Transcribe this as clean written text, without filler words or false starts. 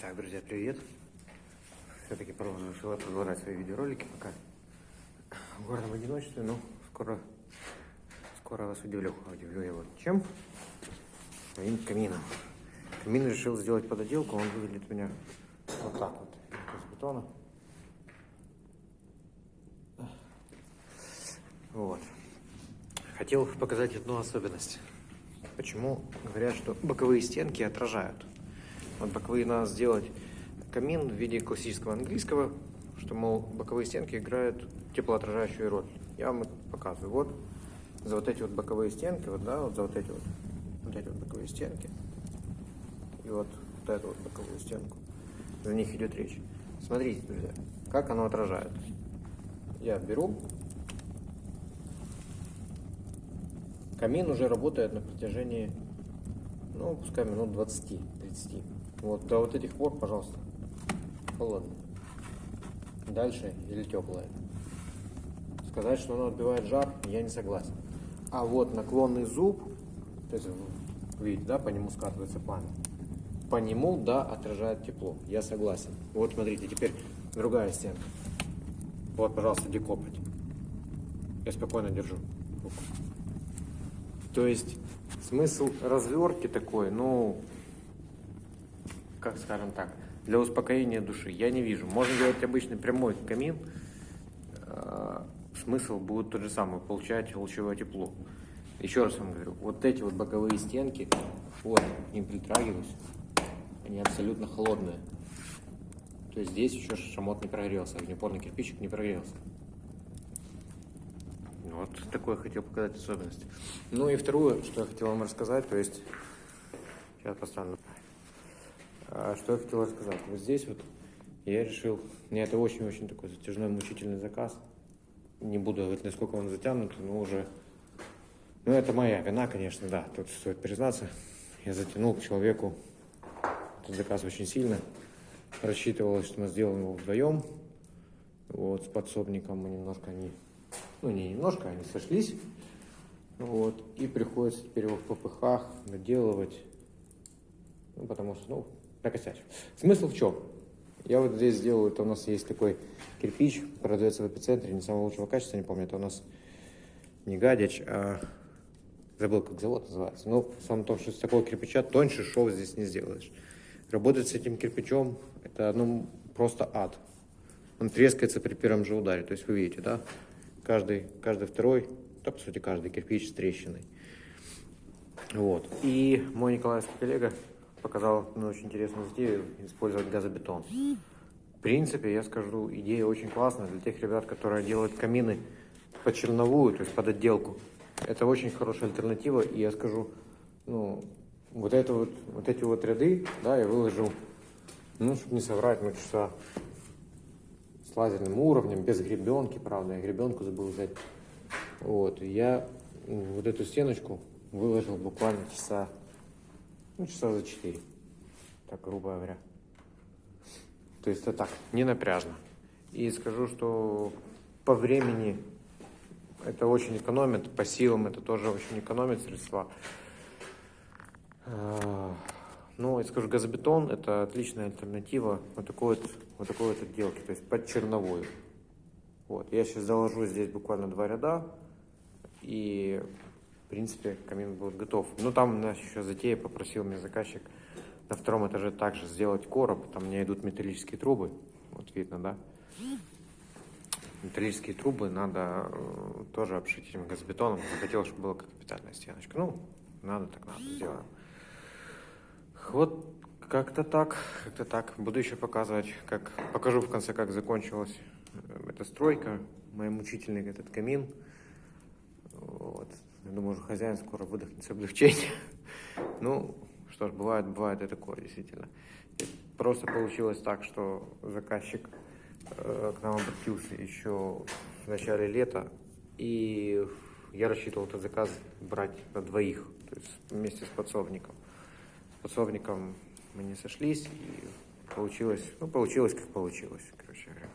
Так, друзья, привет. Все-таки решила продолжать свои видеоролики пока в горном одиночестве, но скоро вас удивлю. Удивлю я вот чем? Своим камином. Камин решил сделать пододелку, он выглядит у меня вот так вот, из бетона. Вот. Хотел показать одну особенность. Почему говорят, что боковые стенки отражают? Вот боковые надо сделать камин в виде классического английского, что, мол, боковые стенки играют теплоотражающую роль. Я вам показываю. Вот за вот эти вот боковые стенки, вот, да, вот за вот эти вот боковые стенки и вот эту вот боковую стенку, за них идет речь. Смотрите, друзья, как оно отражает. Я беру. Камин уже работает на протяжении, ну, пускай минут 20-30. Вот до вот этих пор, пожалуйста, холодно. Дальше или теплое. Сказать, что оно отбивает жар, я не согласен. А вот наклонный зуб, то есть, видите, да, по нему скатывается пламя. По нему, да, отражает тепло. Я согласен. Вот, смотрите, теперь другая стенка. Вот, пожалуйста, декопать. Я спокойно держу руку. То есть смысл развертки такой, ну, как скажем так, для успокоения души я не вижу. Можно делать обычный прямой камин, смысл будет тот же самый, получать лучевое тепло. Еще раз вам говорю, вот эти вот боковые стенки, вот, к ним притрагиваюсь, они абсолютно холодные. То есть здесь еще шамот не прогрелся, огнеупорный кирпичик не прогрелся. Вот такое хотел показать особенность. Ну и второе, что я хотел вам рассказать, то есть, сейчас поставлю. Что я хотел рассказать. Вот здесь вот я решил, мне это очень-очень такой затяжной, мучительный заказ. Не буду говорить, насколько он затянут, но уже, ну это моя вина, конечно, да, тут стоит признаться. Я затянул к человеку этот заказ очень сильно. Рассчитывалось, что мы сделаем его вдвоем. Вот, с подсобником мы немножко немножко, они сошлись. Вот, и приходится теперь его в попыхах доделывать. Ну, потому что, ну, накосячу. Смысл в чем? Я вот здесь сделаю, это у нас есть такой кирпич, продается в Эпицентре, не самого лучшего качества, не помню, это у нас не Гадяч, а забыл, как завод называется. Но сам в том, что с такого кирпича тоньше шов здесь не сделаешь. Работать с этим кирпичом, это, ну, просто ад. Он трескается при первом же ударе, то есть вы видите, да? Каждый второй, да, по сути, каждый кирпич с трещиной. Вот. И мой николаевский коллега показал мне очень интересную идею использовать газобетон. В принципе, я скажу, идея очень классная для тех ребят, которые делают камины под черновую, то есть под отделку. Это очень хорошая альтернатива, и я скажу, ну, вот эти вот ряды, да, я выложил, ну, чтобы не соврать, ну, часа с лазерным уровнем, без гребенки, правда, я гребенку забыл взять. Вот, и я вот эту стеночку выложил буквально часа за 4, так грубо говоря. То есть это так, не напряжно. И скажу, что по времени это очень экономит, по силам это тоже очень экономит средства. Ну, я скажу, газобетон это отличная альтернатива вот такой вот отделки, то есть под черновую. Вот, я сейчас заложу здесь буквально 2 ряда, и в принципе камин будет готов. Но там у нас еще затея, попросил меня заказчик на 2-м этаже также сделать короб. Там у меня идут металлические трубы, вот видно, да? Металлические трубы надо тоже обшить этим газобетоном. Захотел, чтобы была капитальная стеночка. Ну, надо, так надо, сделаем. Вот как-то так. Буду еще показывать, покажу в конце, как закончилась эта стройка, мой мучительный этот камин. Вот. Я думаю, уже хозяин скоро выдохнет с облегчения. Ну, что ж, бывает и такое, действительно. И просто получилось так, что заказчик к нам обратился еще в начале лета, и я рассчитывал этот заказ брать на 2, то есть вместе с подсобником. С подсобником мы не сошлись, и получилось как получилось, короче говоря.